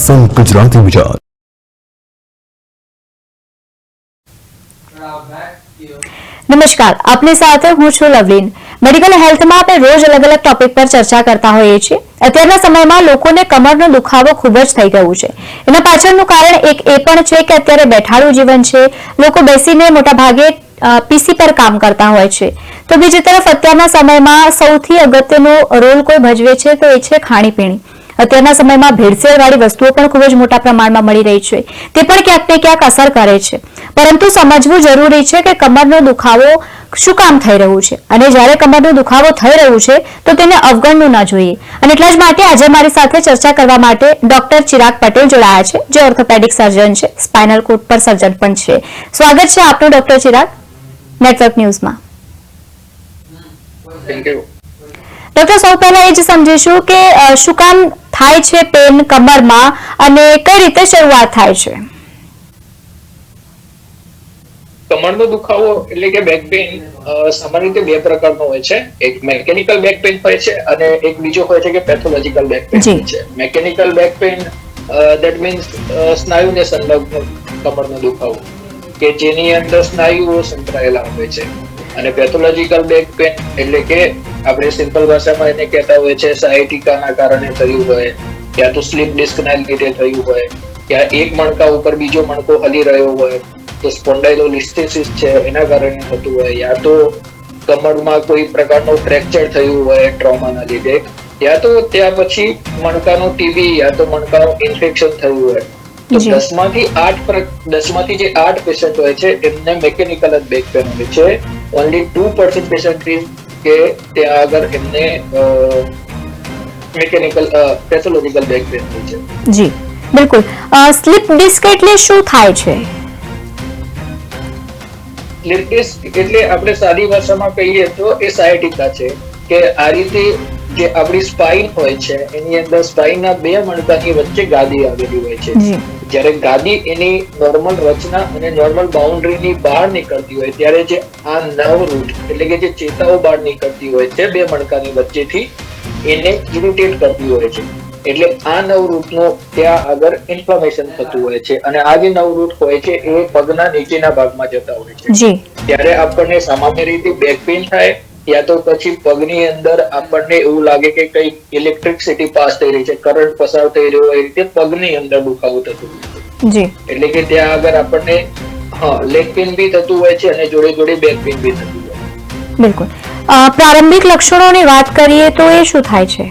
સન ગુજરાતી વિચાર. નમસ્કાર, આપની સાથે હું છું લવલીન. મેડિકલ હેલ્થમાં આપણે રોજ અલગ અલગ ટોપિક પર ચર્ચા કરતા હોઈએ છીએ. અત્યારના સમયમાં લોકોને કમરનો દુખાવો ખૂબ જ થઈ ગયું છે. એના પાછળનું કારણ એક એ પણ છે કે અત્યારે બેઠાડું જીવન છે. લોકો બેસીને મોટા ભાગે પીસી પર કામ કરતા હોય છે. તો બીજી તરફ અત્યારના સમયમાં સૌથી અગત્યનો રોલ કોઈ ભજવે છે તો એ છે ખાણીપીણી. અત્યારના સમયમાં ભેળસેળવાળી વસ્તુઓ પણ ખૂબ જ મોટા પ્રમાણમાં મળી રહી છે. તે પણ ક્યાંક ને ક્યાંક અસર કરે છે. પરંતુ સમજવું જરૂરી છે કે કમરનો દુખાવો શું કામ થઈ રહ્યું છે અને જ્યારે કમરનો દુખાવો થઈ રહ્યું છે તો તેને અવગણવું ન જોઈએ. અને એટલા જ માટે આજે મારી સાથે ચર્ચા કરવા માટે ડોક્ટર ચિરાગ પટેલ જોડાયા છે, જે ઓર્થોપેડિક સર્જન છે, સ્પાઇનલ કોર્ડ પર સર્જન પણ છે. સ્વાગત છે આપનું ડોક્ટર ચિરાગ નેટવર્ક ન્યૂઝમાં. ડોક્ટર, સૌ પહેલા એ જ સમજીશું કે શું કામ થાય છે પેન કમરમાં અને કઈ રીતે શરૂઆત થાય છે? કમરનો દુખાવો એટલે કે બેક પેઇન સામાન્ય રીતે બે પ્રકારનો હોય છે. એક મેકેનિકલ બેક પેઇન હોય છે અને એક બીજો હોય છે કે પેથોલોજીકલ બેક પેઇન હોય છે. Mechanical back pain that means સ્નાયુને સંલગ્ન કમરનો દુખાવો કે જેની અંદર સ્નાયુઓ સંકળાયેલા હોય છે. અને પેથોલોજીકલ બેક પેઇન એટલે કે આપણે સિમ્પલ ભાષામાં એને કહેતા હોય છે સાયટિકાના કારણે થયું હોય, યા તો સ્લીપ ડિસ્કના લીધે થયું હોય, યા એક મણકા ઉપર બીજો મણકો હલી રહ્યો હોય તો સ્પોન્ડાઇલોલિસ્થેસિસ છે એના કારણે થતું હોય, યા તો કમરમાં કોઈ પ્રકારનું ફ્રેક્ચર થયું હોય ટ્રોમાના લીધે, યા તો ત્યાં પછી મણકાનું ટીબી યા તો મણકાનું ઇન્ફેક્શન થયું હોય. તો 10 માંથી જે 8 પેશન્ટ હોય છે એમને મેકેનિકલ જ બેક પેન હોય છે. ઓનલી 2% પેશન્ટ કે ત્યાં આગળ એમને મેકેનિકલ પેથોલોજીકલ બેક પેન હોય છે. જી બિલકુલ. સ્લીપ ડિસ્ક એટલે શું થાય છે? સ્લીપ ડિસ્ક એટલે આપણે સાદી ભાષામાં કહીએ તો એ સાયટિકા છે કે આ રીતે જે આપણી સ્પાઇન હોય છે એની અંદર સ્પાઇનના બે મણકાની વચ્ચે ગાદી આવેલી હોય છે. જ્યારે ગાદી એની નોર્મલ રચના અને નોર્મલ બાઉન્ડ્રીની બહાર નીકળતી હોય ત્યારે જે આ નર્વ રૂટ એટલે કે જે ચેતાઓ બહાર નીકળતી હોય છે બે મણકાની વચ્ચેથી એને ઇરિટેટ કરતી હોય છે. એટલે આ નર્વ રૂટનો ત્યાં આગળ ઇન્ફ્લેમેશન થતું હોય છે અને આ જે નર્વ રૂટ હોય છે એ પગના નીચેના ભાગમાં જતા હોય છે. ત્યારે આપણને સામાન્ય રીતે બેક પેઇન થાય યા તો પછી પગની અંદર આપણને એવું લાગે કે કઈ ઇલેક્ટ્રિસિટી પાસ થઈ રહી છે, કરંટ પસાર થઈ રહ્યો હોય, એ રીતે પગની અંદર દુખાવો થતો હોય છે. એટલે કે ત્યાં આગળ આપણને લેગ પેઇન બી થતું હોય છે અને જોડે જોડે બેક પેઇન બી થતું હોય છે. બિલકુલ. પ્રારંભિક લક્ષણોની વાત કરીએ તો એ શું થાય છે?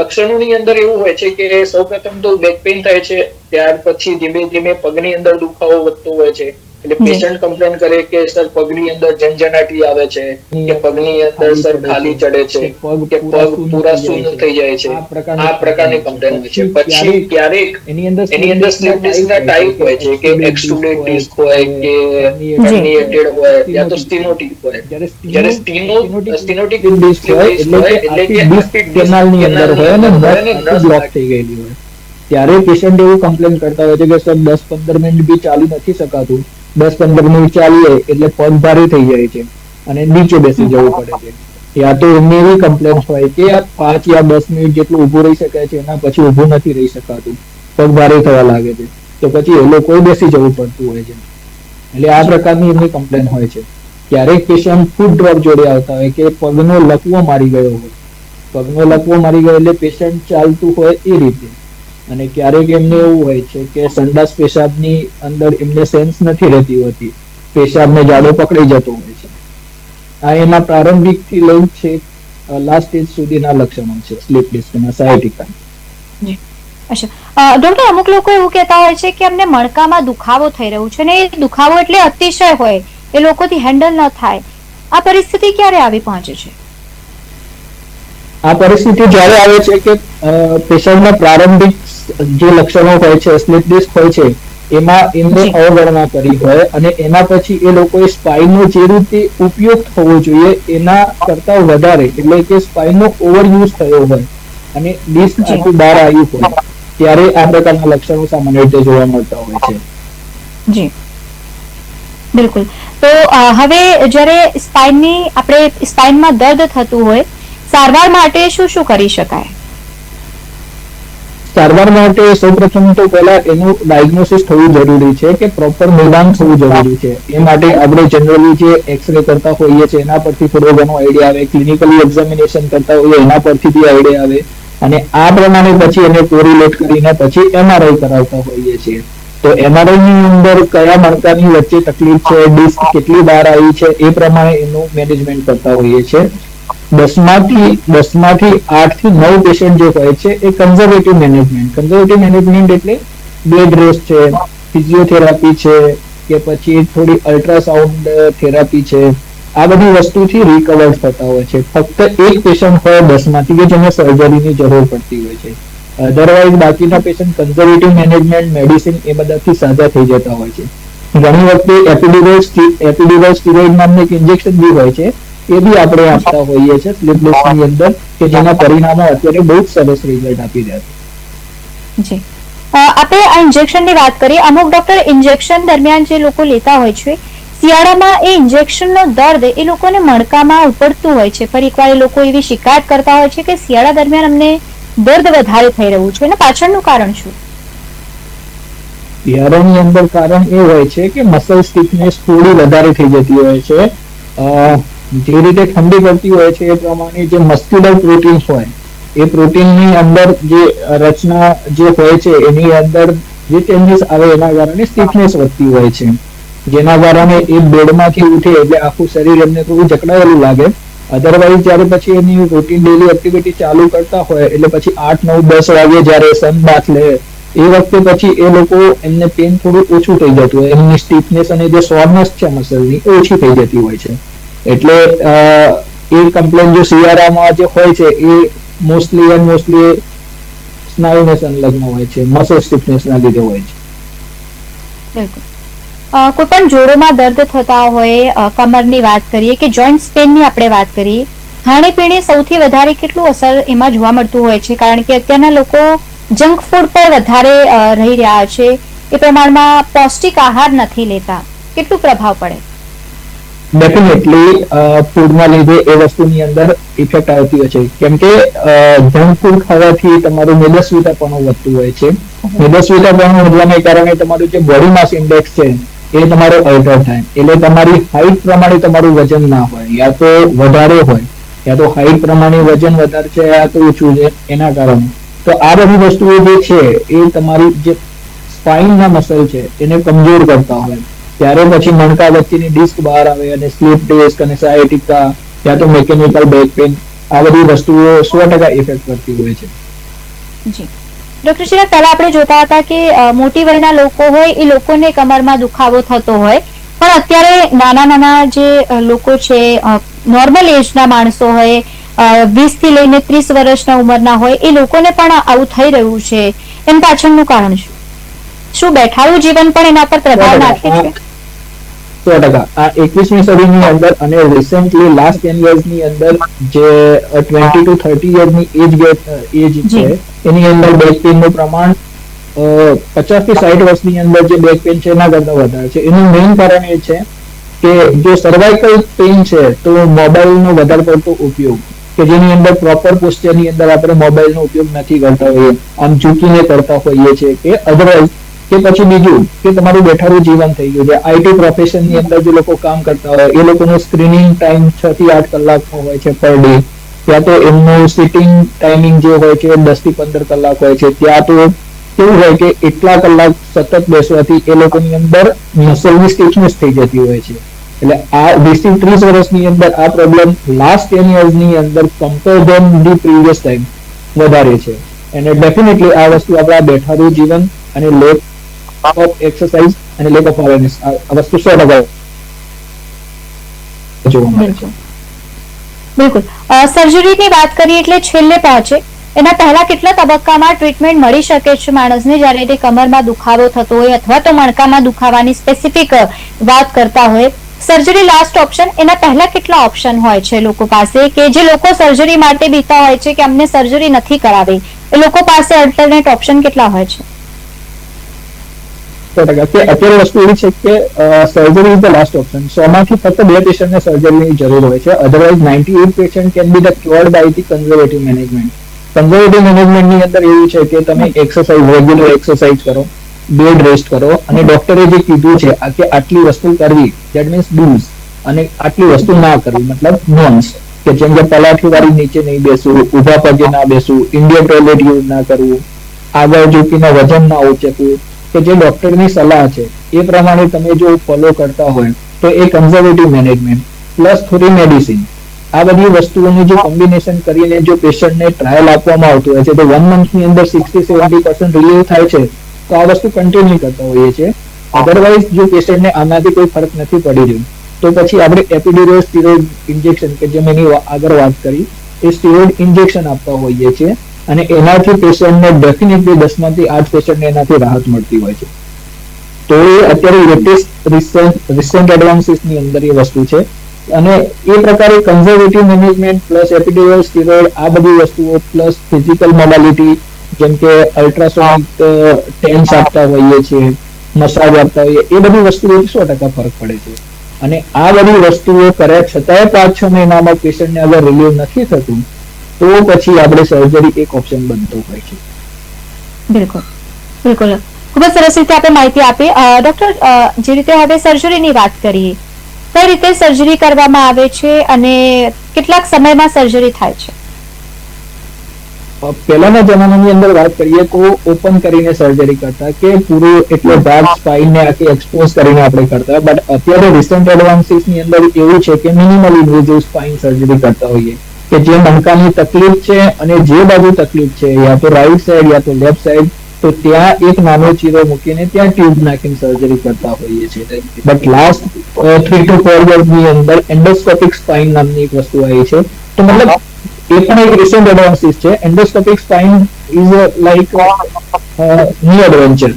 લક્ષણોની અંદર એવું હોય છે કે સૌપ્રથમ તો બેક પેઇન થાય છે, ત્યાર પછી ધીમે ધીમે પગની અંદર દુખાવો વધતો હોય છે. એટલે પેશન્ટ કમ્પ્લેન કરે કે સર પગની અંદર ઝંઝનાટી આવે છે, કે પગની અંદર સર ખાલી ચડે છે, કે પગ પૂરા શૂન્ય થઈ જાય છે. આ પ્રકારની કમ્પ્લેન હોય છે. પછી ક્યારેક એની અંદર સ્લીપ ડિસ્કના ટાઈપ હોય છે કે એક્સ્ટ્રુડેડ ડિસ્ક હોય કે હર્નિએટેડ હોય યા તો સ્ટીનોટિક હોય. જ્યારે સ્ટીનોટિક ડિસ્ક હોય એટલે કે ડિસ્ક કેનાલની અંદર હોય અને નસ બ્લોક થઈ ગયેલી હોય ત્યારે પેશન્ટ એવું કમ્પ્લેન કરતા હોય છે કે સર 10-15 મિનિટ બી ચાલી નથી શકાતું, 10-15 મિનિટ ચાલીએ એટલે પગ ભારે થઈ જાય છે અને નીચે બેસી જવું પડે છે. યા તો એમની એવી કમ્પ્લેન હોય કે 5 યા 10 મિનિટ જેટલું ઊભું રહી શકાય છે એના પછી ઊભું નથી રહી શકાતું, પગ ભારે થવા લાગે છે, તો પછી એ લોકોએ બેસી જવું પડતું હોય છે. એટલે આ પ્રકારની એમની કમ્પ્લેન હોય છે. ક્યારેક પેશન્ટ ફૂટ ડ્રોપ જોડે આવતા હોય કે પગનો લકવો મારી ગયો હોય, પગનો લકવો મારી ગયો એટલે પેશન્ટ ચાલતું હોય એ રીતે. અને ક્યારેક એમને એવું હોય છે કે સંડાસ પેશાબની અંદર એમને સેન્સ નથી રહેતી હોતી, પેશાબને જાડો પકડી જતો હોય છે. આ એના પ્રારંભિક થી લઈને છે લાસ્ટ સ્ટેજ સુધીના લક્ષણો છે સ્લીપ ડિસ્કના સાયટિકા. ડોક્ટર, અમુક લોકો એવું કહેતા હોય છે કે અમને મણકામાં દુખાવો થઈ રહ્યો છે ને એ દુખાવો એટલે અતિશય હોય, એ લોકોથી હેન્ડલ ન થાય. આ પરિસ્થિતિ ક્યારે આવી પહોંચે છે? આ પરિસ્થિતિ જ્યારે આવે છે કે પેશન્ટના પ્રારંભિક જે લક્ષણો હોય છે સ્લીપ ડિસ્ક હોય છે એમાં એમને અવગણના કરી હોય અને એના પછી એ લોકોએ સ્પાઇનનો જે રીતે ઉપયોગ થવો જોઈએ એના કરતા વધારે એટલે કે સ્પાઇનનો ઓવરયુઝ થયો હોય અને ડિસ્ક આખું બહાર આવ્યું હોય ત્યારે આ પ્રકારના લક્ષણો સામાન્ય રીતે જોવા મળતા હોય છે. જી બિલકુલ. તો હવે જ્યારે સ્પાઇનમાં દર્દ થતું હોય સારવાર માટે શું શું કરી શકાય? સારવાર માટે સૌપ્રથમ તો પહેલા એનું ડાયગ્નોસિસ થવું જરૂરી છે કે પ્રોપર નિદાન થવું જરૂરી છે. એ માટે આપણે જનરલી જે એક્સરે કરતા હોઈએ છીએ એના પરથી થોડો ઘણો આઈડિયા આવે, ક્લિનિકલી એક્ઝામિનેશન કરતા હોઈએ એના પરથી બી આઈડિયા આવે, અને આ પ્રમાણે પછી એને કોરિલેટ કરીને પછી MRI કરાવતા હોઈએ છીએ. તો MRI ની અંદર કયા મણકાની વચ્ચે તકલીફ છે, ડિસ્ક કેટલી બહાર આવી છે, એ પ્રમાણે એનું મેનેજમેન્ટ કરતા હોઈએ છીએ. 10 થી 8 થી 9 પેશન્ટ જે હોય છે એ કન્ઝર્વેટિવ મેનેજમેન્ટ એટલે બેડ રેસ્ટ છે, ફિઝિયોથેરાપી છે, કે પછી થોડી અલ્ટ્રાસાઉન્ડ થેરાપી છે, આ બધી વસ્તુથી રિકવર થતા હોય છે. ફક્ત એક પેશન્ટ હોય 10 માંથી કે જેને સર્જરીની જરૂર પડતી હોય છે. અધરવાઇઝ બાકીના પેશન્ટ કન્ઝર્વેટિવ મેનેજમેન્ટ, મેડિસિન એ બધાથી સાજા થઈ જતા હોય છે. ઘણી વખતે એપિડ્યુરલ સ્ટીરોઇડ નામનું એક ઇન્જેક્શન બી હોય છે, એ બી આપણે આપતા હોઈએ છીએ સ્લીપલેસની અંદર, કે જેના પરિણામો અત્યારે બહુ જ સરસ રિઝલ્ટ આપી રહ્યા છે. જી, આપણે આ ઇન્જેક્શનની વાત કરીએ. અમુક ડોક્ટર ઇન્જેક્શન દરમિયાન જે લોકો લેતા હોય છે, શિયાળામાં એ ઇન્જેક્શનનો દર્દ એ લોકોને મણકામાં ઉપડતું હોય છે. ફરી એકવાર એ લોકો એવી શિકાયત કરતા હોય છે કે શિયાળા દરમિયાન અમને દર્દ વધારે થઈ રહ્યું છે, અને પાછળનું કારણ શું? શિયાળાની અંદર કારણ એ હોય છે કે મસલ સ્ટીફનેસ થોડી વધારે થઈ જતી હોય છે. જે રીતે ઠંડી પડતી હોય છે એ પ્રમાણે જે મસ્ક્યુલર પ્રોટીન્સ હોય એ પ્રોટીનની અંદર જે રચના જે હોય છે એની અંદર જે ચેન્જીસ આવે એના કારણે સ્ટીફનેસ વધતી હોય છે, જેના કારણે એ બેડમાંથી ઉઠે એટલે આખું શરીર એમને થોડું જકડાયેલું લાગે. અધરવાઇઝ જયારે પછી એની રૂટીન ડેલી એક્ટિવિટી ચાલુ કરતા હોય એટલે પછી 8, 9, 10 વાગે જયારે સનબાથ લે એ વખતે પછી એ લોકો એમને પેન થોડું ઓછું થઈ જતું હોય, એમની સ્ટીફનેસ અને જે સોરનેસ છે મસલની ઓછી થઈ જતી હોય છે. એટલે એ કમ્પ્લેન જો શિયાળામાં જે હોય છે એ મોસ્ટલી સ્નાયુને સંલગ્ન હોય છે, મસલ સ્ટીફનેસ ના લીધે હોય છે. બિલકુલ. કોઈ પણ જોડોમાં દર્દ થતા હોય, કમરની વાત કરીએ કે જોઈન્ટ પેનની આપણે વાત કરીએ, ખાણીપીણી સૌથી વધારે કેટલું અસર એમાં જોવા મળતું હોય છે? કારણ કે અત્યારના લોકો જંક ફૂડ પર વધારે રહી રહ્યા છે, એ પ્રમાણમાં પૌષ્ટિક આહાર નથી લેતા, કેટલું પ્રભાવ પડે? ડેફિનેટલી ફૂડના લીધે એ વસ્તુની અંદર ઇફેક્ટ આવતી હોય છે, કેમ કે જંક ફૂડ ખાવાથી તમારું મેદસ્વીતાપણું વધતું હોય છે. મેદસ્વીતાપણું વધવાને કારણે તમારું જે બોડી માસ ઇન્ડેક્સ છે એ તમારો અલ્ટર થાય, એટલે તમારી હાઈટ પ્રમાણે તમારું વજન ના હોય, યા તો વધારે હોય, યા તો હાઈટ પ્રમાણે વજન વધારે છે યા તો ઓછું છે, એના કારણે. તો આ બધી વસ્તુઓ જે છે એ તમારી જે સ્પાઇનના મસલ છે એને કમજોર કરતા હોય, ત્યારે પછી મણકા વચ્ચેની ડિસ્ક બહાર આવે અને સ્લીપ ડિસ્ક અને સાયટિકા યા તો મેકેનિકલ બેક પેન, આ બધી વસ્તુઓ 100% ઇફેક્ટ કરતી હોય છે. જી ડોક્ટર શ્રી, પહેલા આપણે જોતા હતા કે મોટી વયના લોકો હોય એ લોકોને કમરમાં દુખાવો થતો હોય, પણ અત્યારે નાના જે લોકો છે, નોર્મલ એજના માણસો હોય, 20 થી લઈને 30 વર્ષના ઉંમરના હોય, એ લોકોને પણ આવું થઈ રહ્યું છે. એમ પાછળનું કારણ શું? બેઠાડું જીવન પણ એના પર પ્રભાવ નાખે છે? 100%. આ 21મી સદીની અંદર અને રિસેન્ટલી લાસ્ટ 10 yearsની અંદર જે 20 to 30 yearsની એજ છે એની અંદર બેક પેઇનનું પ્રમાણ 50 થી 60 વર્ષની અંદર જે બેક પેઇન છે એના કરતા વધારે છે. એનું મેઇન કારણ એ છે કે જો સર્વાઇકલ પેઇન છે તો મોબાઈલનો વધારે પડતો ઉપયોગ, કે જેની અંદર પ્રોપર પોસ્ચરની અંદર આપણે મોબાઈલનો ઉપયોગ નથી કરતા હોઈએ, આમ ઝૂકીને કરતા હોઈએ છીએ, કે અધરવાઇઝ કે પછી બીજું કે તમારું બેઠાડું જીવન થઈ ગયું છે. આઈટી પ્રોફેશનની અંદર જે લોકો કામ કરતા હોય એ લોકોનો સ્ક્રીનિંગ ટાઈમ 6 થી 8 કલાકનો હોય છે પર ડે, ત્યાં તો એમનું સિટિંગ ટાઈમિંગ જે હોય છે 10 થી 15 કલાક હોય છે. ત્યાં તો કેવું હોય કે એટલા કલાક સતત બેસવાથી એ લોકોની અંદર મસલની સ્ટીફનેસ થઈ જતી હોય છે. એટલે આ 20 થી 30 વર્ષની અંદર આ પ્રોબ્લેમ લાસ્ટ 10 yearsની અંદર compare then the previous time વધારે છે. અને ડેફિનેટલી આ વસ્તુ આપણા બેઠાડું જીવન અને લેક ઓફ એક્સરસાઇઝ અને લેક ઓફ અવેરનેસ આ વસ્તુ 100% જોવા મળે છે. બિલકુલ. સર્જરીની વાત કરીએ એટલે છેલ્લે પહોંચે એના પહેલા કેટલા તબક્કામાં ટ્રીટમેન્ટ મળી શકે છે માણસને, જ્યારે તે કમરમાં દુખાવો થતો હોય અથવા તો મણકામાં દુખાવાની સ્પેસિફિક વાત કરતા હોય? સર્જરી લાસ્ટ ઓપ્શન, એના પહેલા કેટલા ઓપ્શન હોય છે લોકો પાસે, કે જે લોકો સર્જરી માટે બીતા હોય છે કે અમને સર્જરી નથી કરાવી, એ લોકો પાસે અલ્ટરનેટ ઓપ્શન કેટલા હોય છે? અત્યારે વસ્તુ એવી છે કે surgery is the last option. 100 માંથી ફક્ત 2 પેશન્ટને સર્જરીની જરૂર હોય છે. Otherwise 98% can be the cured by the conservative management. Conservative મેનેજમેન્ટની અંદર એવું છે કે તમે એક્સરસાઇઝ રેગ્યુલર એક્સરસાઇઝ કરો, બેડ રેસ્ટ કરો, અને ડોક્ટરે જે કીધું છે કે આટલી વસ્તુ કરવી, ધેટ મીન્સ ડૂઝ, અને આટલી વસ્તુ ના કરવી મતલબ નોન્સ, કે જેમ કે પલાઠી વાળી નીચે નહીં બેસવું, ઊભા પગે ના બેસવું, ઇન્ડિયન ટોયલેટ યુઝ ના કરવું, આગળ ઝૂકીને વજન ના ઉચકવું, કે જે ડોક્ટરની સલાહ છે એ પ્રમાણે તમે જો ફોલો કરતા હોય તો એ કન્ઝર્વેટિવ મેનેજમેન્ટ પ્લસ થોડી મેડિસિન, આ બધી વસ્તુઓનું જે કોમ્બિનેશન કરીને જો પેશન્ટને ટ્રાયલ આપવામાં આવતું હોય છે તો 1 મંથની અંદર 60-70% રિલીવ થાય છે, તો આ વસ્તુ કન્ટિન્યુ કરતા હોઈએ છીએ. અધરવાઇઝ જો પેશન્ટને આનાથી કોઈ ફરક નથી પડી રહ્યો તો પછી આપણે એપિડ્યુરલ સ્ટીરોઇડ ઇન્જેક્શન, કે જેમ એની આગળ વાત કરી, એ સ્ટીરોઇડ ઇન્જેક્શન આપતા હોઈએ છીએ, અને એનાથી પેશન્ટને ડેફિનેટલી 10 માંથી 8 પેશન્ટને એનાથી રાહત મળતી હોય છે. તો એ અત્યારે લેટેસ્ટ રિસેન્ટ એડવાન્સીસની અંદર એ વસ્તુ છે. અને એ પ્રકારે કન્ઝર્વેટિવ મેનેજમેન્ટ પ્લસ એપિડ્યુરલ સ્ટીરોઇડ, આ બધી વસ્તુઓ પ્લસ ફિઝિકલ મોડાલિટી, જેમ કે અલ્ટ્રાસોનિક ટેન્સ આપતા હોઈએ છીએ, મસાજ આપતા હોઈએ, એ બધી વસ્તુઓથી 100% ફરક પડે છે. અને આ બધી વસ્તુઓ કર્યા છતાંય 5-6 મહિનામાં પેશન્ટને અગર રિલીવ નથી થતું તો પછી આપણે સર્જરી એક ઓપ્શન બનતો હોય છે. બિલકુલ બિલકુલ, ખૂબ જ સરસ રીતે આપણે માહિતી આપી. ડોક્ટર, જે રીતે હવે સર્જરીની વાત કરીએ, કઈ રીતે સર્જરી કરવામાં આવે છે અને કેટલાક સમયમાં સર્જરી થાય છે? પહેલાના જમાનાની અંદર વાત કરીએ તો ઓપન કરીને સર્જરી કરતા, કે પૂરું એટલે ભાગ સ્પાઇનને આખી એક્સપોઝ કરીને આપણે કરતા. બટ અત્યારે રિસન્ટ એડવાન્સીસની અંદર એવું છે કે મિનિમલ ઇન્વેઝિવ સ્પાઇન સર્જરી કરતા હોઈએ, કે જે મણકાની તકલીફ છે અને જે બાજુ તકલીફ છે, યા તો રાઈટ સાઈડ યા તો લેફ્ટ સાઈડ, તો ત્યાં એક નાનો ચીરો મૂકીને ત્યાં ટ્યુબ નાખીને સર્જરી કરતા હોઈએ છીએ. બટ લાસ્ટ 3 to 4 યર્સની અંદર એન્ડોસ્કોપિક સ્પાઇન નામની એક વસ્તુ આવી છે. તો મતલબ એ પણ એક રિસન્ટ એડવાન્સીસ છે. Endoscopic spine is like new adventure.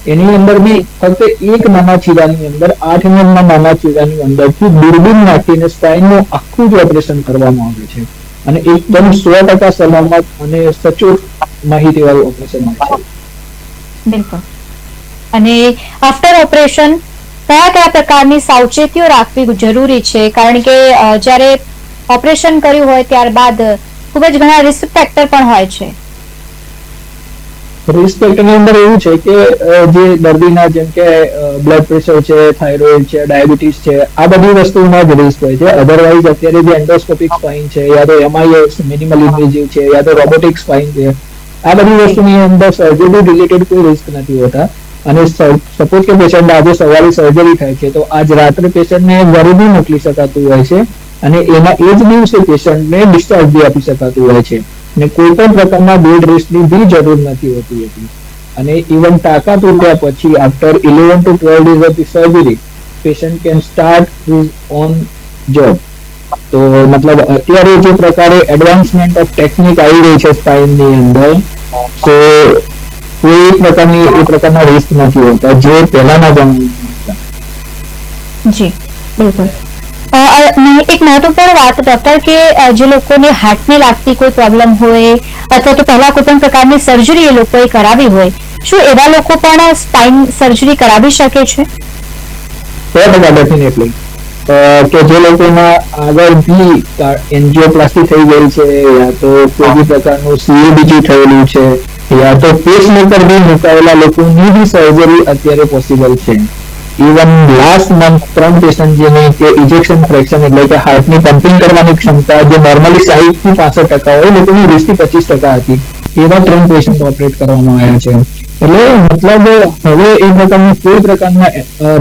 એની અંદર બી ફક્ત એક નાના ચીરાની અંદર 8 mm ના નાના ચીરાની અંદરથી દૂરબીન નાખીને સ્પાઇનનું આખું જ ઓપરેશન કરવામાં આવે છે, અને એકદમ 100% સલામત અને સચોટ માહિતી વાળું ઓપરેશન હોય છે. બિલકુલ. અને આફ્ટર ઓપરેશન કયા કયા પ્રકારની સાવચેતીઓ રાખવી જરૂરી છે? કારણ કે જ્યારે ઓપરેશન કર્યું હોય ત્યારબાદ ખૂબ જ ઘણા રિસ્ક ફેક્ટર પણ હોય છે. રિસ્ક ફેક્ટરની અંદર એવું છે કે જે દર્દીના જેમ કે બ્લડ પ્રેશર છે, થાઇરોઇડ છે, ડાયાબિટીસ છે, આ બધી વસ્તુમાં જ રિસ્ક હોય છે. અધરવાઇઝ અત્યારે જે એન્ડોસ્કોપિક સ્પાઇન છે, યા તો MIS મિનિમલ ઇન્વેઝિવ છે, યા તો રોબોટિક સ્પાઇન છે, આ બધી વસ્તુની અંદર સર્જરી રિલેટેડ કોઈ રિસ્ક નથી હોતા. અને સપોઝ કે પેશન્ટ આજે સવારે સર્જરી થાય છે તો આજ રાત્રે પેશન્ટને ઘરે બી મોકલી શકાતું હોય છે, અને એના એ જ દિવસે પેશન્ટને ડિસ્ચાર્જ બી આપી શકાતું હોય છે, અને કોઈ પણ પ્રકારના બેડ રેસ્ટની બી જરૂર નથી હોતી હતી. અને ઇવન ટાંકા તૂટ્યા પછી after 11 to 12 days of the surgery patient can start his own job. તો મતલબ અત્યારે જે પ્રકારે એડવાન્સમેન્ટ ઓફ ટેકનિક આવી રહી છે સ્પાઇનની અંદર, તો કોઈ પ્રકારના રિસ્ક નથી હોતા જે પહેલાના જમાનામાં. જી બિલકુલ. એક મહત્વપૂર્ણ વાત ડોક્ટર, કે જે લોકોને હાર્ટને લાગતી કોઈ પ્રોબ્લેમ હોય અથવા તો પહેલા કોઈ પણ પ્રકારની સર્જરી એ લોકોએ કરાવી હોય, શું એવા લોકો પણ સ્પાઇન સર્જરી કરાવી શકે છે? 100% ડેફિનેટલી. કે જે લોકોના આગળ બી એન્જિયોપ્લાસ્ટી થઈ ગઈ છે, યા તો કોઈ બી પ્રકારનું CABG થયેલું છે, યા તો પેસમેકર બી મુકાયેલા લોકોની બી સર્જરી અત્યારે પોસિબલ છે. ઇવન લાસ્ટ મંથ 3 પેશન્ટ જેને કે ઇજેક્શન ફ્રેક્શન એટલે કે હાર્ટની પમ્પિંગ કરવાની ક્ષમતા જે નોર્મલી 60 થી 65% હોય, લોકોની 20 થી 25% હતી, એવા 3 પેશન્ટ ઓપરેટ કરવામાં આવ્યા છે. એટલે મતલબ હવે એ પ્રકારની કોઈ પ્રકારના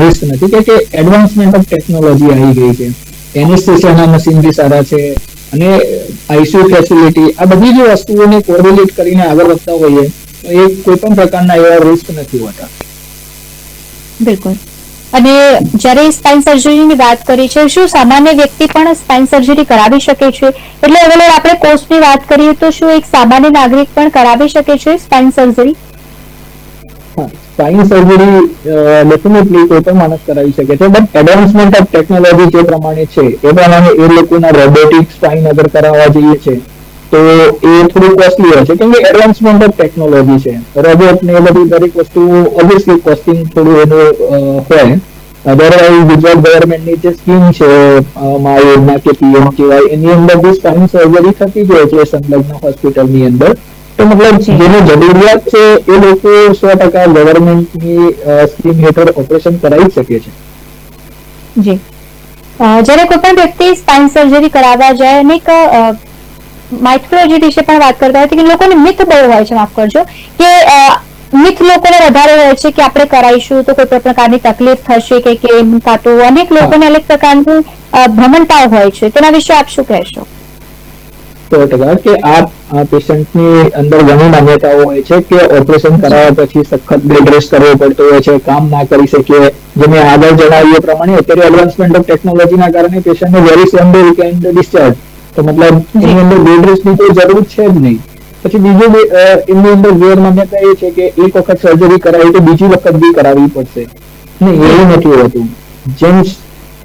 રિસ્ક નથી, કે એડવાન્સમેન્ટ ઓફ ટેકનોલોજી આવી ગઈ છે. એનેસ્થેસિયાના મશીન બી સારા છે, અને ICU ફેસિલિટી, આ બધી જે વસ્તુઓને કોરિલેટ કરીને આગળ વધતા હોઈએ તો એ કોઈ પણ પ્રકારના એવા રિસ્ક નથી હોતા. બિલકુલ. અને જ્યારે સ્પાઇન સર્જરીની વાત કરી છે, શું સામાન્ય વ્યક્તિ પણ સ્પાઇન સર્જરી કરાવી શકે છે? એટલે હવે આપણે કોસ્ટની વાત કરીએ તો શું એક સામાન્ય નાગરિક પણ કરાવી શકે છે spine surgery? Spine surgery definitely કોઈ પણ માણસ કરાવી શકે છે, બટ એડવાન્સમેન્ટ ઓફ ટેકનોલોજી જે પ્રમાણે છે એ પ્રમાણે એ લોકોના રોબોટિક સ્પાઇન અગર કરાવવા જઈએ છે તો એ થોડું કોસ્ટલી હોય છે, કેમ કે એડવાન્સમેન્ટ ઓફ ટેકનોલોજી છે. રોબોટ ને એ બધી દરેક વસ્તુ ઓબ્વિયસલી કોસ્ટિંગ થોડું એનું હોય, અધરવાઇઝ ગુજરાત ગવર્મેન્ટની જે સ્કીમ છે મા યોજના કે PMKY એની અંદર જે સ્પાઇન સર્જરી થતી જ હોય છે સંલગ્ન હોસ્પિટલની અંદર, તો મતલબ જેને જરૂરિયાત છે એ લોકો 100% ગવર્મેન્ટની સ્કીમ હેઠળ ઓપરેશન કરાવી શકે છે. જી જ્યારે કોઈ પણ વ્યક્તિ સ્પાઇન સર્જરી કરાવવા જાય અને એક માઇથોલોજી વિશે પણ વાત કરતા હોય કે લોકોને મિથ બહુ હોય છે, માફ કરજો, કે મિથ લોકોને વધારે હોય છે કે આપણે કરાવીશું તો કોઈ પણ પ્રકારની તકલીફ થશે કે કેમ, કાં તો અનેક લોકોને અનેક પ્રકારની ભ્રમણતાઓ હોય છે, તેના વિશે આપ શું કહેશો? 100% કે આ પેશન્ટની અંદર ઘણી માન્યતાઓ હોય છે કે ઓપરેશન કરાવ્યા પછી સખત બેડ રેસ્ટ કરવો પડતો હોય છે, કામ ના કરી શકીએ. જે મેં આગળ જણાવ્યું પ્રમાણે અત્યારે એડવાન્સમેન્ટ ઓફ ટેકનોલોજીના કારણે પેશન્ટને very same day can discharge, તો મતલબ એની અંદર બેડ રેસ્ટની કોઈ જરૂર છે જ નહીં. પછી બીજું એમની અંદર ગેરમાન્યતા એ છે કે એક વખત સર્જરી કરાવી તો બીજી વખત બી કરાવવી પડશે. નહીં, એવું નથી હોતું. જેમ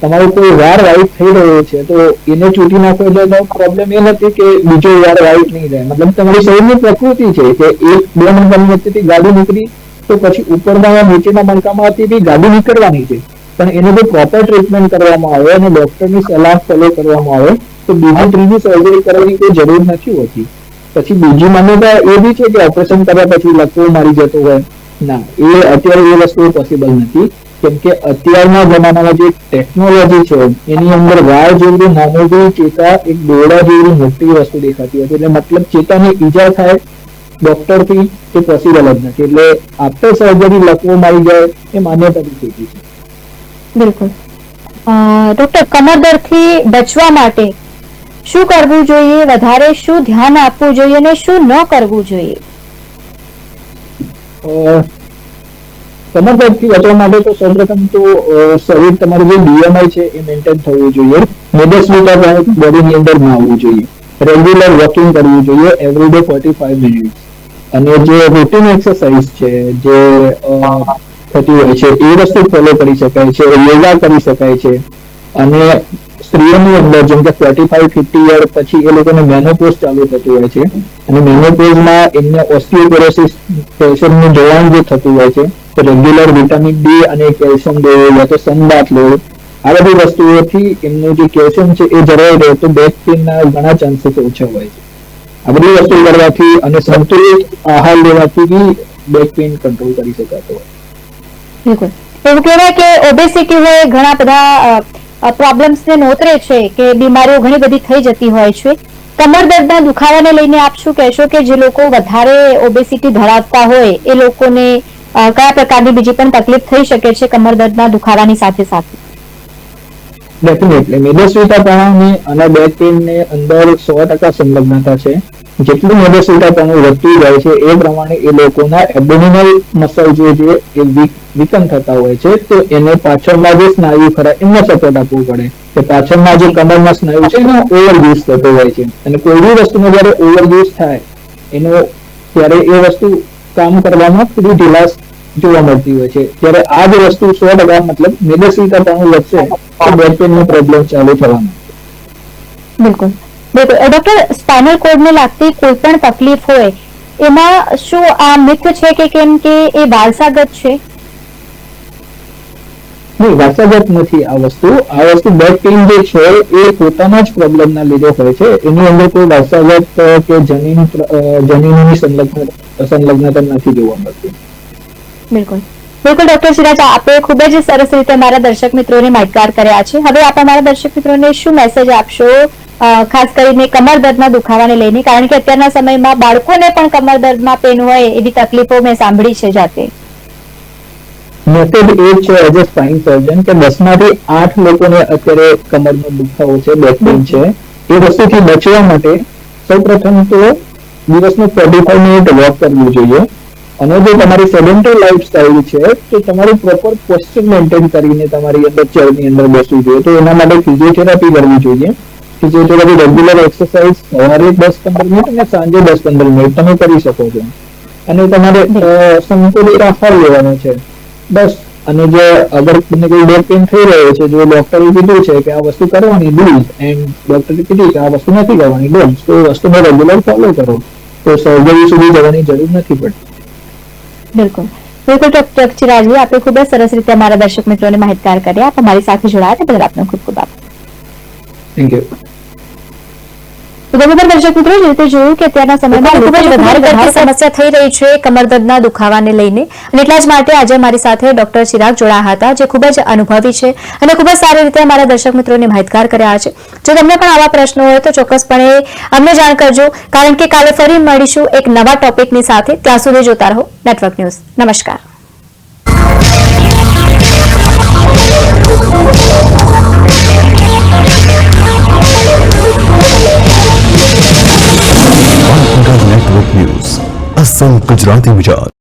તમારો કોઈ વાર વાઇટ થઈ રહ્યો છે તો એને ચૂંટી નાખો એટલે પ્રોબ્લેમ એ નથી કે બીજો વાર વાઇટ નહીં રહે. મતલબ તમારી શરીરની પ્રકૃતિ છે કે એક બે મણકાની વચ્ચેથી ગાડી નીકળી તો પછી ઉપરના નીચેના મણકામાંથી બી ગાડી નીકળવાની છે, પણ એને જો પ્રોપર ટ્રીટમેન્ટ કરવામાં આવે અને ડોક્ટરની સલાહ ફોલો કરવામાં આવે તો બીજી ત્રીજી સર્જરી કરવાની કોઈ જરૂર નથી હોતી. પછી બીજી માન્યતા એ બી છે કે ઓપરેશન કર્યા પછી લકવો મારી જતો હોય. ના, એ અત્યારે એ વસ્તુ પોસિબલ નથી, કેમ કે અત્યારના જમાનામાં જે ટેકનોલોજી છે એની અંદર વાળ જેવું નાનું ચેતા એક દોરડા જેવી મોટી વસ્તુ દેખાતી હોય છે, એટલે મતલબ ચેતાને ઈજા થાય ડોક્ટરથી એ પોસિબલ જ નથી. એટલે આફ્ટર સર્જરી લકવો મારી જાય એ માન્યતા બી ખોટી છે. બિલકુલ. ડોક્ટર, કમર દર્દથી બચવા માટે શું કરવું જોઈએ, વધારે શું ધ્યાન આપવું જોઈએ અને શું ન કરવું જોઈએ? કમર દર્દથી બચવા માટે તો સૌપ્રથમ તો શરીર તમારું જે BMI છે એ મેન્ટેન થવું જોઈએ. મેદસ્વીતા બોડીની અંદર ના આવવું જોઈએ. રેગ્યુલર વોકિંગ કરવું જોઈએ એવરીડે 45 મિનિટ્સ. અને જે રૂટીન એક્સરસાઇઝ છે જે થતી હોય છે એ વસ્તુ ફોલો કરી શકાય છે, યોગા કરી શકાય છે. અને સ્ત્રીઓની અંદર જેમ કે 45-50 યર પછી એ લોકોને મેનોપોઝ ચાલુ થતું હોય છે, અને મેનોપોઝમાં એમને ઓસ્ટિયોપોરોસિસ કેલ્શિયમનું જોડાણ જે થતું હોય છે, તો રેગ્યુલર વિટામિન D અને કેલ્શિયમ લેવું યા તો સનબાથ લેવું, આ બધી વસ્તુઓથી એમનું જે કેલ્શિયમ છે એ જળવાઈ રહે તો બેક પેઇનના ઘણા ચાન્સીસ ઓછા હોય છે. આ બધી વસ્તુ કરવાથી અને સંતુલિત આહાર લેવાથી બી બેક પેઇન કંટ્રોલ કરી શકાતો હોય. બિલકુલ. એવું કહેવાય કે ઓબેસિટી હોય ઘણા બધા પ્રોબ્લેમ્સને નોતરે છે કે બીમારીઓ ઘણી બધી થઈ જતી હોય છે. કમર દર્દના દુખાવાને લઈને આપ શું કહેશો કે જે લોકો વધારે ઓબેસિટી ધરાવતા હોય એ લોકોને કયા પ્રકારની બીજી પણ તકલીફ થઈ શકે છે કમર દર્દના દુખાવાની સાથે સાથે? ડેફિનેટલી મેદસ્વીતાપણાની અને બેક પેઇનની અંદર 100% સંલગ્નતા છે. જેટલું મેદસ્વીતાપણું વધતું જાય છે એ પ્રમાણે એ લોકોના એબ્ડોમિનલ મસલ જે છે એ વિકન થતા હોય છે, તો એને પાછળના જે સ્નાયુ ખરા એમને સપોર્ટ આપવું પડે. કે પાછળના જે કમરના સ્નાયુ છે એનો ઓવરયુઝ થતો હોય છે, અને કોઈ બી વસ્તુનો જયારે ઓવરયુઝ થાય એનો ત્યારે એ વસ્તુ કામ કરવામાં થોડી ઢીલાસ જોવા મળતી હોય છે. ત્યારે આ જ વસ્તુ 100% મતલબ મેદસ્વીતાપણું વધશે તો બેક પેઇનનો પ્રોબ્લેમ ચાલુ થવાનો. બિલકુલ. ડોક્ટર, સ્પાઇનલ કોર્ડને લાગતી કોઈ પણ તકલીફ હોય એમાં શું આ મિથ છે કે કેમ કે એ વારસાગત છે? નહીં, વારસાગત નથી આ વસ્તુ. આ વસ્તુ બેક પેઇન જે છે એ પોતાના જ પ્રોબ્લેમના લીધે હોય છે. એની અંદર કોઈ વારસાગત કે જનીનની સંલગ્નતા નથી જોવા મળતી. બિલકુલ. બિલકુલ ડોક્ટર સિરાજ, આપે ખૂબ જ સરસ રીતે મારા દર્શક મિત્રોને માહિતગાર કર્યા છે. હવે આપ અમારા દર્શક મિત્રોને શું મેસેજ આપશો ખાસ કરીને કમર દર્દના દુખાવાને લઈને? કારણ કે અત્યારના સમયમાં બાળકોને પણ કમર દર્દમાં પેન હોય એવી તકલીફો મેં સાંભળી છે જાતે. મેસેજ એ છે એઝ અ સ્પાઇન સર્જન કે 10 માંથી 8 લોકોને અત્યારે કમરનો દુખાવો છે, બેક પેઇન છે. એ વસ્તુથી બચવા માટે સૌપ્રથમ તો દિવસનું 45 મિનિટ વોક કરવું જોઈએ. અને જો તમારી સેડેન્ટરી લાઈફસ્ટાઈલ છે તો તમારું પ્રોપર પોસ્ચર મેન્ટેન કરીને તમારી અંદર ચેરની અંદર બેસવું જોઈએ. તો એના માટે ફિઝિયોથેરાપી કરવી જોઈએ. ફિઝિયોથેરાપી રેગ્યુલર એક્સરસાઇઝ સવારે 10-15 મિનિટ અને સાંજે 10-15 મિનિટ તમે કરી શકો છો. અને તમારે સંતુલિત આહાર લેવાનો છે બસ. અને જે અગર તમને કોઈ બેક પેઇન થઈ રહ્યો છે, જો ડોક્ટરે કીધું છે કે આ વસ્તુ કરવાની ડૂઝ એન્ડ ડોક્ટરે કીધું કે આ વસ્તુ નથી કરવાની ડોઝ, તો એ વસ્તુને રેગ્યુલર ફોલો કરો તો સર્જરી સુધી જવાની જરૂર નથી પડતી. બિલકુલ. બિલકુલ ડોક્ટર ચિરાગજી, આપણે ખૂબ જ સરસ રીતે અમારા દર્શક મિત્રોને માહિતગાર કર્યા. આપ અમારી સાથે જોડાયા તે બદલ આપનો ખૂબ ખૂબ આભાર. Thank you. તો તમે પણ દર્શક મિત્રો જે રીતે જોયું કે અત્યારના સમયમાં ખૂબ જ વધારે પડતી સમસ્યા થઈ રહી છે કમર દર્દના દુખાવાને લઈને, અને એટલા જ માટે આજે અમારી સાથે ડોક્ટર ચિરાગ જોડાયા હતા, જે ખૂબ જ અનુભવી છે અને ખૂબ જ સારી રીતે અમારા દર્શક મિત્રોને માહિતગાર કર્યા છે. જો તમને પણ આવા પ્રશ્નો હોય તો ચોક્કસપણે અમને જાણ કરજો, કારણ કે કાલે ફરી મળીશું એક નવા ટોપિકની સાથે. ત્યાં સુધી જોતા રહો નેટવર્ક ન્યૂઝ. નમસ્કાર. નેટવર્ક ન્યૂઝ, અસલ ગુજરાતી વિચાર.